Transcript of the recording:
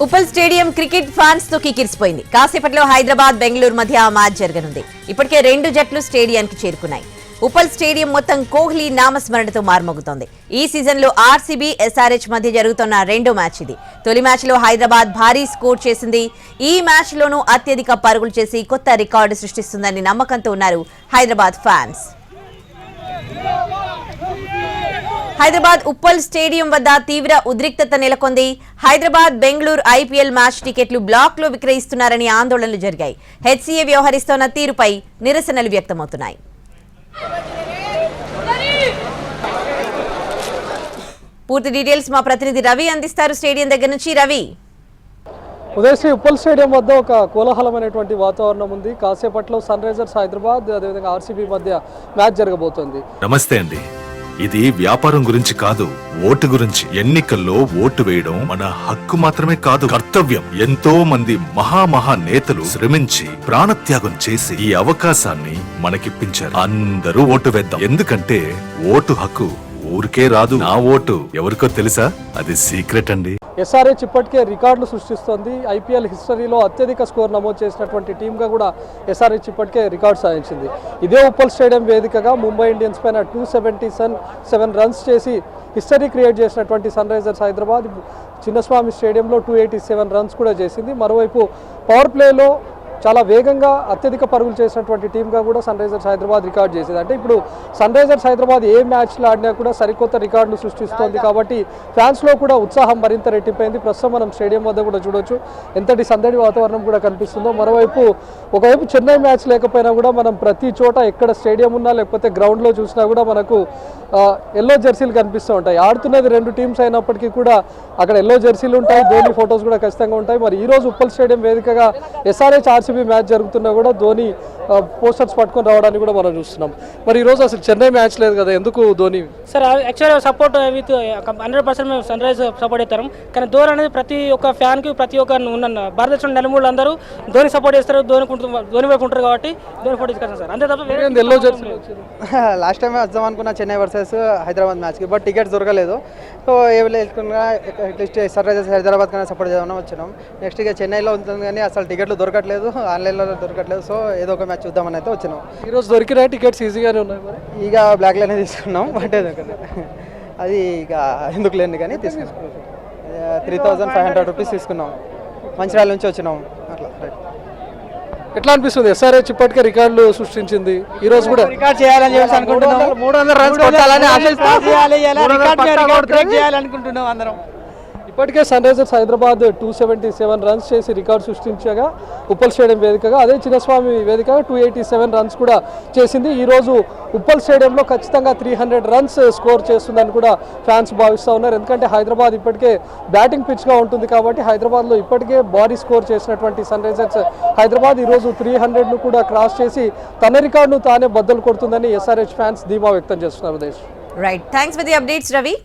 Uppal stadium cricket fans తో కిక్కిరిసిపోయింది. కాసేపట్లో హైదరాబాద్ బెంగళూరు మధ్య మ్యాచ్ జరగనుంది. ఇప్పటికే 2 జట్లు స్టేడియానికి చేరుకున్నాయి. ఉప్పల్ స్టేడియం మొత్తం కోహ్లీ నామస్మరణతో మార్మోగుతోంది. ఈ సీజన్ లో ఆర్సీబీ, ఎస్ఆర్హెచ్ మధ్య జరుగుతున్న 2వ మ్యాచ్ ఇది. తొలి మ్యాచ్ లో హైదరాబాద్ భారీ స్కోర్ చేసింది. ఈ మ్యాచ్ లోనూ అత్యధిక పరుగులు చేసి కొత్త రికార్డు సృష్టిస్తుందని నమ్మకంతో ఉన్నారు హైదరాబాద్ ఫ్యాన్స్. హైదరాబాద్ ఉప్పల్ స్టేడియం వద్ద తీవ్ర ఉద్రిక్తత నెలకొంది. హైదరాబాద్ బెంగళూరు ఐపీఎల్ మ్యాచ్ టికెట్లు బ్లాక్ లో విక్రయిస్తున్నారని ఆందోళనలు జరిగాయి. హెచ్సీఏ వ్యవహరిస్తోన్న తీరుపై నిరసనలు వ్యక్తమవుతున్నాయి. పూర్తి డీటెయిల్స్ మా ప్రతినిధి రవి అందిస్తారు. స్టేడియం దగ్గర నుంచి రవి. ఉదయశ్రీ ఉప్పల్ స్టేడియం వద్ద ఒక కోలాహలమైనటువంటి వాతావరణం ఉంది. కాసేపట్లో సన్ రైజర్స్ హైదరాబాద్ అదేవిధంగా ఆర్సీబీ మధ్య మ్యాచ్ జరగబోతోంది. నమస్తే అండి. ఇది వ్యాపారం గురించి కాదు, ఓటు గురించి. ఎన్నికల్లో ఓటు వేయడం మన హక్కు మాత్రమే కాదు, కర్తవ్యం. ఎంతో మంది మహా నేతలు శ్రమించి ప్రాణత్యాగం చేసి ఈ అవకాశాన్ని మనకిప్పించారు. అందరూ ఓటు వేద్దాం. ఎందుకంటే ఓటు హక్కు ఊరికే రాదు. నా ఓటు ఎవరికో తెలుసా? అది సీక్రెట్ అండి. ఎస్ఆర్హెచ్ ఇప్పటికే రికార్డులు సృష్టిస్తోంది. ఐపీఎల్ హిస్టరీలో అత్యధిక స్కోర్ నమోదు చేసినటువంటి టీంగా కూడా ఎస్ఆర్హెచ్ ఇప్పటికే రికార్డు సాధించింది. ఇదే ఉప్పల్ స్టేడియం వేదికగా ముంబై ఇండియన్స్ పైన 277 రన్స్ చేసి హిస్టరీ క్రియేట్ చేసినటువంటి సన్ రైజర్స్ హైదరాబాద్ చిన్నస్వామి స్టేడియంలో 287 రన్స్ కూడా చేసింది. మరోవైపు పవర్ ప్లేలో చాలా వేగంగా అత్యధిక పరుగులు చేసినటువంటి టీంగా కూడా సన్ రైజర్స్ హైదరాబాద్ రికార్డు చేసింది. అంటే ఇప్పుడు సన్ రైజర్స్ హైదరాబాద్ ఏ మ్యాచ్లో ఆడినా కూడా సరికొత్త రికార్డులు సృష్టిస్తోంది. కాబట్టి ఫ్యాన్స్లో కూడా ఉత్సాహం మరింత రెట్టిపోయింది. ప్రస్తుతం మనం స్టేడియం వద్ద కూడా చూడొచ్చు ఎంతటి సందడి వాతావరణం కూడా కనిపిస్తుందో. మరోవైపు ఒకవైపు చెన్నై మ్యాచ్ లేకపోయినా కూడా మనం ప్రతి చోట ఎక్కడ స్టేడియం ఉన్నా లేకపోతే గ్రౌండ్లో చూసినా కూడా మనకు ఎల్లో జెర్సీలు కనిపిస్తూ ఉంటాయి. ఆడుతున్నది 2 టీమ్స్ అయినప్పటికీ కూడా అక్కడ ఎల్లో జెర్సీలు ఉంటాయి. ధోని ఫొటోస్ కూడా ఖచ్చితంగా ఉంటాయి. మరి ఈరోజు ఉప్పల్ స్టేడియం వేదికగా ఎస్ఆర్హెచ్ ఆర్సీబీ మ్యాచ్ జరుగుతున్నా కూడా ధోని పోస్టర్స్ పట్టుకొని రావడానికి కూడా మనం చూస్తున్నాం. మరి ఈరోజు అసలు చెన్నై మ్యాచ్ లేదు కదా, ఎందుకు ధోని? సార్ యాక్చువల్గా సపోర్ట్ విత్ 100% మేము సన్ రైజ్ సపోర్ట్ చేస్తాం. కానీ ధోని అనేది ప్రతి ఒక్క ఫ్యాన్కి ప్రతి ఒక్క ఉన్న భారతదేశం నెలమూళ్ళు అందరూ ధోని సపోర్ట్ చేస్తారు. ధోని వైపు ఉంటారు కాబట్టి ధోని సపోర్ట్ చేస్తారు సార్. అంతే తప్ప ఎల్లో జెర్సీ లాస్ట్ టైం వద్దాం అనుకున్న చెన్నై వర్సెస్ హైదరాబాద్ మ్యాచ్కి, బట్ టికెట్స్ దొరకలేదు. సో వెళ్తున్నా అట్లీస్ట్ సన్ రైజర్స్ హైదరాబాద్ కన్నా సపోర్ట్ చేద్దామని వచ్చినాం. నెక్స్ట్ ఇక చెన్నైలో ఉంటుంది కానీ అసలు టికెట్లు దొరకట్లేదు, ఆన్లైన్లో దొరకట్లేదు. సో ఏదో ఒక మ్యాచ్ చూద్దామని అయితే వచ్చినాం. ఈరోజు దొరికిన టికెట్స్ ఈజీగానే ఉన్నాయి. మరి ఇక బ్లాక్లోనే తీసుకున్నాం. బట్ అది ఇక ఎందుకు లేని కానీ తీసుకున్నాం. 3500 రూపీస్ తీసుకున్నాం. మంచిర్యాల నుంచి వచ్చినాం. అట్లా ఎట్లా అనిపిస్తుంది? ఎస్ఆర్హెచ్ ఇప్పటికే రికార్డులు సృష్టించింది. ఈ రోజు కూడా రికార్డ్ చేయాలని చెప్పేసి అనుకుంటున్నాం. 300 రన్స్ కొట్టాలని ఆశిస్తున్నాం అందరం. ఇప్పటికే సన్ రైజర్స్ హైదరాబాద్ 277 రన్స్ చేసి రికార్డు సృష్టించగా ఉప్పల్ స్టేడియం వేదికగా, అదే చిన్నస్వామి వేదికగా 287 రన్స్ కూడా చేసింది. ఈరోజు ఉప్పల్ స్టేడియంలో ఖచ్చితంగా 300 రన్స్ స్కోర్ చేస్తుందని కూడా ఫ్యాన్స్ భావిస్తూ ఉన్నారు. ఎందుకంటే హైదరాబాద్ ఇప్పటికే బ్యాటింగ్ పిచ్గా ఉంటుంది కాబట్టి హైదరాబాద్లో ఇప్పటికే భారీ స్కోర్ చేసినటువంటి సన్ రైజర్స్ హైదరాబాద్ ఈరోజు 300ను కూడా క్రాస్ చేసి తన రికార్డును తానే బద్దలు కొడుతుందని ఎస్ఆర్హెచ్ ఫ్యాన్స్ ధీమా వ్యక్తం చేస్తున్నారు. Right, thanks for the updates Ravi.